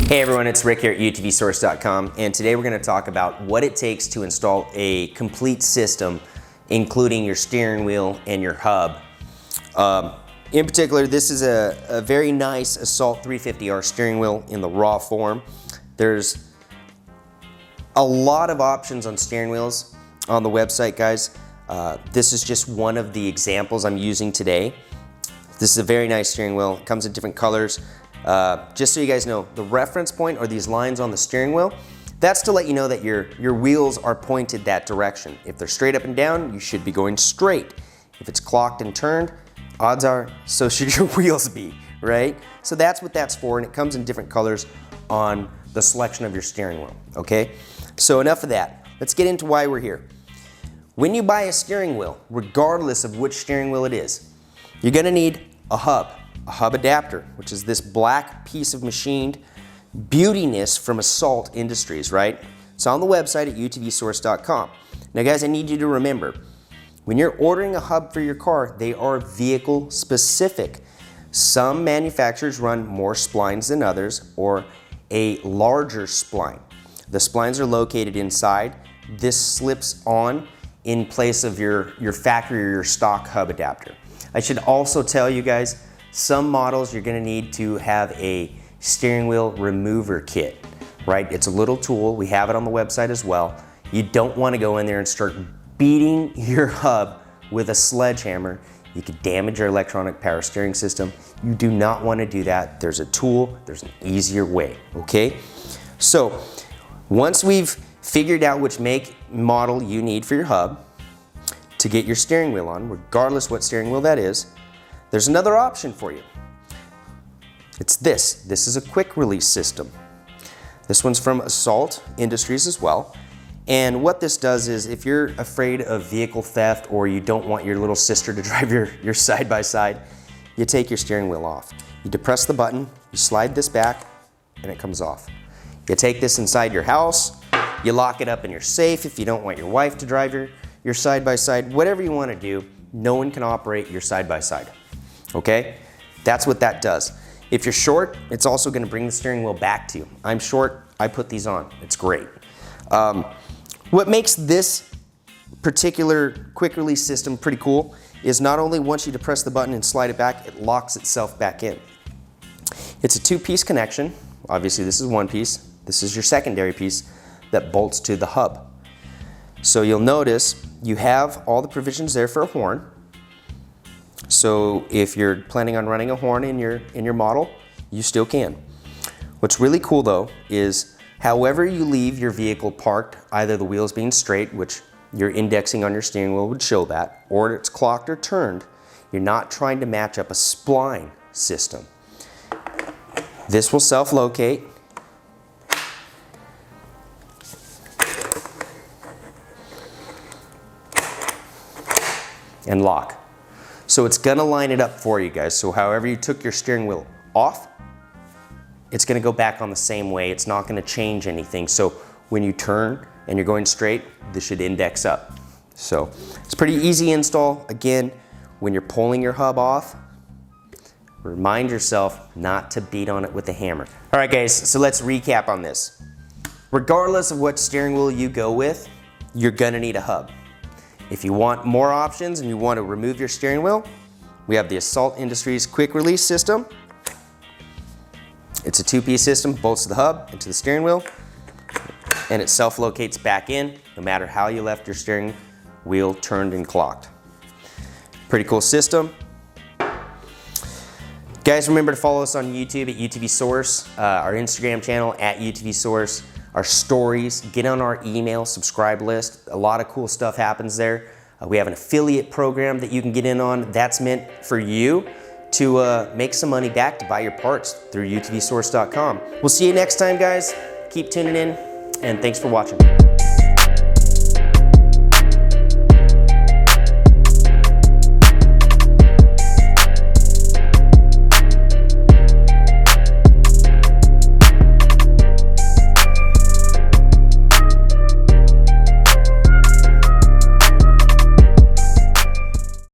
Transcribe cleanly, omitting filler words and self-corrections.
Hey everyone, it's Rick here at UTVsource.com, and today we're going to talk about what it takes to install a complete system, including your steering wheel and your hub. In particular, this is a very nice Assault 350R steering wheel in the raw form. There's a lot of options on steering wheels on the website, guys. This is just one of the examples I'm using today. This is a very nice steering wheel. It comes in different colors. Just so you guys know, the reference point are these lines on the steering wheel. That's to let you know that your wheels are pointed that direction. If they're straight up and down, you should be going straight. If it's clocked and turned, odds are so should your wheels be, right? So that's what that's for, and it comes in different colors on the selection of your steering wheel, okay? So enough of that. Let's get into why we're here. When you buy a steering wheel, regardless of which steering wheel it is, you're gonna need a hub adapter, which is this black piece of machined beautiness from Assault Industries, right? It's on the website at utvsource.com. Now guys, I need you to remember, when you're ordering a hub for your car, they are vehicle specific. Some manufacturers run more splines than others, or a larger spline. The splines are located inside. This slips on in place of your factory or your stock hub adapter. I should also tell you guys, some models you're gonna need to have a steering wheel remover kit, right? It's a little tool. We have it on the website as well. You don't wanna go in there and start beating your hub with a sledgehammer. You could damage your electronic power steering system. You do not wanna do that. There's a tool, there's an easier way, okay? So, once we've figured out which make model you need for your hub to get your steering wheel on, regardless what steering wheel that is, there's another option for you. It's this. This is a quick release system. This one's from Assault Industries as well. And what this does is, if you're afraid of vehicle theft or you don't want your little sister to drive your side-by-side, you take your steering wheel off. You depress the button, you slide this back, and it comes off. You take this inside your house, you lock it up in your safe if you don't want your wife to drive your side-by-side, whatever you want to do, no one can operate your side-by-side. Okay? That's what that does. If you're short, it's also going to bring the steering wheel back to you. I'm short, I put these on. It's great. What makes this particular quick release system pretty cool is not only once you depress the button and slide it back, it locks itself back in. It's a two-piece connection. Obviously this is one piece. This is your secondary piece that bolts to the hub. So you'll notice you have all the provisions there for a horn. So if you're planning on running a horn in your model, you still can. What's really cool though is however you leave your vehicle parked, either the wheels being straight, which your indexing on your steering wheel would show that, or it's clocked or turned, you're not trying to match up a spline system. This will self-locate. And lock. So it's gonna line it up for you guys. So however you took your steering wheel off, it's gonna go back on the same way. It's not gonna change anything. So when you turn and you're going straight, this should index up. So it's pretty easy install. Again, when you're pulling your hub off, remind yourself not to beat on it with a hammer. All right guys, so let's recap on this. Regardless of what steering wheel you go with, you're gonna need a hub. If you want more options and you want to remove your steering wheel, we have the Assault Industries quick release system. It's a two-piece system, bolts to the hub and to the steering wheel, and it self-locates back in no matter how you left your steering wheel turned and clocked. Pretty cool system. Guys, remember to follow us on YouTube at UTVsource, our Instagram channel at UTVsource. Our stories, get on our email subscribe list. A lot of cool stuff happens there. We have an affiliate program that you can get in on. That's meant for you to make some money back to buy your parts through utvsource.com. We'll see you next time, guys. Keep tuning in, and thanks for watching.